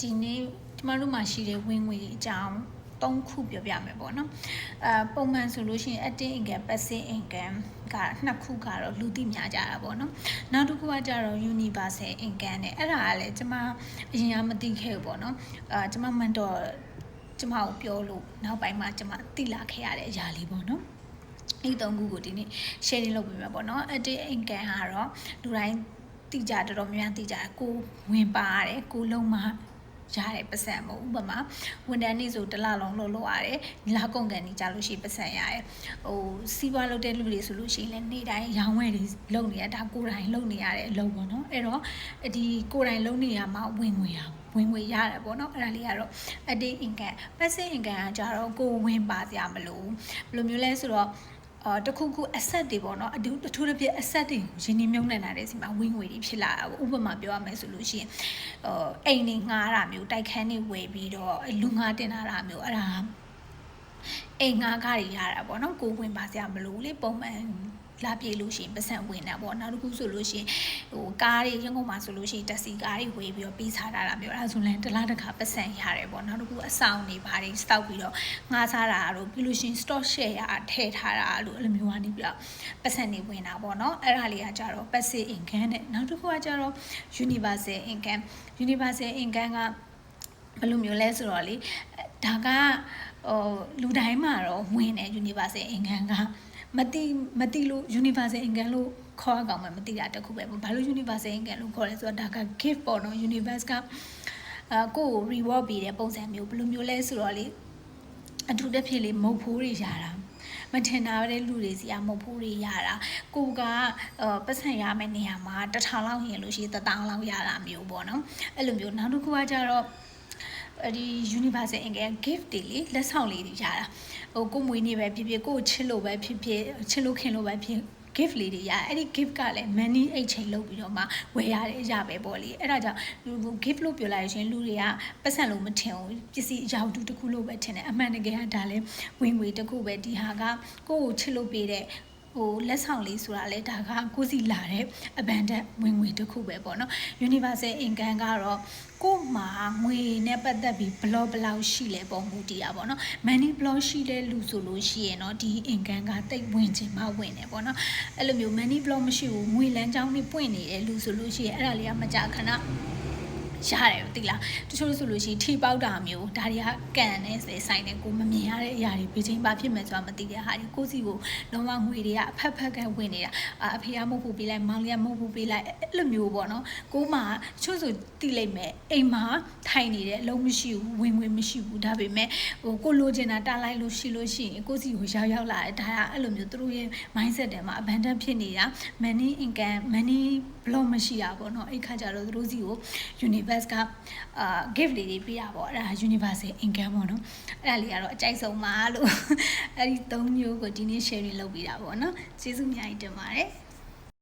ဒီနေ့ကျမတို့မှာရှိတဲ့ဝင်ငွေအကြောင်း3ခုပြောပြမယ်ပေါ့နော်ပုံမှန်ဆိုလို့ရှိရင် active income passive income က2ခုကတော့လူသိများကြတာပေါ့နော်နောက်တစ်ခုကကြတော့ universal income နဲ့အဲ့ဒါကလည်းကျမအရင်ကမသိခဲ့ဘူးပေါ့နော်ကျမမန်တော်ကျမကိုပြောလို့နောက်ပိုင်းမှာကျမသိလာခဲ့ရတဲ့အရာလေးပေါ့နော်ဒီ3ခုကိုဒီနေ့ sharing လုပ်ပေးမှာပေါ့နော် active income ကတော့လူတိုင်းသိကြတော်တော်များများသိကြတယ်ကိုဝင်ပါရတယ်ကိုလုံးမရတဲ့ပတ်စံပေါ့ဥပမာဝန်ထမ်းနေဆိုတစ်လလုံးလုပ်ရတယ်လကုန်ကန်နေကြလို့ရှိရင်ပတ်စံရတယ်စီးပွားလုပ်တဲ့လူတွေဆိုလို့ရှိရင်လည်းနေ့တိုင်းရောင်းဝယ်တွေလုပ်နေရတာကိုယ်တိုင်လုပ်နေရတဲ့အလုပ်ပေါ့နော်အဲ့တော့ဒီကိုယ်တိုင်လုပ်နေရမှာဝင်ငွေရတယ်ပေါ့နော်အဲ့ဒါလေးကတော့ active income passive income ကကြတော့ကိုဝင်ပါစရာမလိုဘယ်လိုမျိုးလဲဆိုတော့တခုခု asset တွေပေါ့နော်အထူးသဖြင့် asset တွေရင်းနှီးမြှုပ်နှံတာတဲ့စီမှာဝင်ငွေတွေဖြစ်လာတာပေါ့ဥပမာပြောရမယ်ဆိုလို့ရှိရင်အိမ်တွေငှားတာမျိုးတိုက်ခန်းတွေဝယ်ပြီးတော့လူငှားတင်လာတာမျိုးအဲ့ဒါအိမ်ငှားကားတွေရတာပေါ့နော်ကိုဝင်ပါစရာမလိုလေပုံမှန်လာပြေးလို့ရှိရင်ပတ်စံဝင်တာပေါ့နောက်တစ်ခုဆိုလို့ရှိရင်ကားတွေရန်ကုန်မှာဆိုလို့ရှိရင်တက်စီကားတွေဝယ်ပြီးတော့ပေးစားတာမျိုးအဲ့ဒါဆိုလည်းတစ်လားတစ်ခါပတ်စံရတယ်ပေါ့နောက်တစ်ခုအဆောင်တွေဘာတွေ stock ပြီးတော့ငှားစားတာတို့ပြီးလို့ရှိရင် stock share ရထည့်ထားတာလို့အဲ့လိုမျိုးကနေပြီးတော့ပတ်စံတွေဝင်တာပေါ့နော်အဲ့ဒါလေးကကြတော့ passive income နဲ့နောက်တစ်ခုကကြတော့ universal income ကဘယ်လိုမျိုးလဲဆိုတော့လေဒါကလူတိုင်းမှာတော့ဝင်တယ် universal income ကမတိလို့ universal income လို့ခေါ်အောင်မှမသိတာတခုပဲပေါ့ဘာလို့ universal income လို့ခေါ်လဲဆိုတော့ဒါက gift ပေါ့နော် universe ကကိုယ် reward ပေးတဲ့ပုံစံမျိုးဘယ်လိုမျိုးလဲဆိုတော့လေအထူးတစ်ဖြစ်လေးမုတ်ဖိုးတွေရတာမထင်တာတဲ့လူတွေစီကမုတ်ဖိုးတွေရတာကိုကပတ်စံရမယ့်နေရာမှာ1000လောက်ရင်လို့ရှိရင်1000လောက်ရတာမျိုးပေါ့နော်အဲ့လိုမျိုးနောက်တစ်ခုကကြတော့ဒီ universal income gift တွေလေလက်ဆောင်လေးတွေရတာကိုမွေးနေ့ပဲဖြစ်ဖြစ်ကိုချစ်လို့ပဲဖြစ်ဖြစ်ချစ်လို့ခင်လို့ပဲဖြစ် gift လေးတွေရအဲ့ဒီ gift ကလည်း money exchange လုပ်ပြီးတော့မှဝယ်ရတဲ့အရာပဲပေါ့လေအဲ့ဒါကြောင့် gift လို့ပြောလိုက်ရင်လူတွေကပတ်စံလို့မထင်ဘူးပစ္စည်းအရာတူတစ်ခုလို့ပဲထင်တယ်အမှန်တကယ်ကဒါလည်းဝင်ငွေတစ်ခုပဲဒီဟာကကိုကိုချစ်လို့ပေးတဲ့လက်ဆောင်လေးဆိုတာလဲဒါကကိုစီလာတဲ့အဘန်တက်ဝင်ငွေတစ်ခုပဲပေါ့နော် universal income ကတော့ကိုမှာငွေနဲ့ပတ်သက်ပြီးဘလောက်ရှိလဲပုံမူတည်တာပေါ့နော် money block ရှိတဲ့လူဆိုလို့ရှိရင်တော့ဒီ income ကတိတ်ဝင်ချင်မှဝင်တယ်ပေါ့နော်အဲ့လိုမျိုး money block မရှိဘူးငွေလမ်းကြောင်းတွေပွင့်နေတယ်လူဆိုလို့ရှိရင်အဲ့ဒါလေးကမကြခဏရတယ်သိလားတချို့ဆိုလို့ရှိရင်ထိပေါက်တာမျိုးဒါတွေကကန်နေဆိုင်နေကိုမမြင်ရတဲ့အရာတွေပြီးချင်းပါဖြစ်မယ်ဆိုတာမသိတဲ့ဟာဒီကိုစီကိုလုံးဝငွေတွေကအဖက်ကန်ဝင်နေတာအဖေကမဟုတ်ဘူးပေးလိုက်မောင်လေးကမဟုတ်ဘူးပေးလိုက်အဲ့လိုမျိုးပေါ့နော်ကိုမှချို့ဆိုတိလိုက်မယ်အိမ်မှာထိုင်နေတယ်အလုံးမရှိဘူးဝင်ငွေမရှိဘူးဒါပေမဲ့ကိုလိုချင်တာတားလိုက်လို့ရှိရင်ကိုစီကိုရောက်လာတယ်ဒါကအဲ့လိုမျိုးသူတို့ရဲ့ mindset ထဲမှာ abundant ဖြစ်နေတာ money income money block မရှိတာပေါ့နော်အဲ့ခါကျတော့သူတို့စီကို universe ကgift လေးတွေပေးတာပေါ့အဲ့ဒါ universal income ပေါ့နော်အဲ့ဒါလေးကတော့အကြိုက်ဆုံးပါလို့အဲ့ဒီ3မျိုးကိုဒီနေ့ sharing လုပ်ပေးတာပေါ့နော်ကျေးဇူးအများကြီးတင်ပါတယ်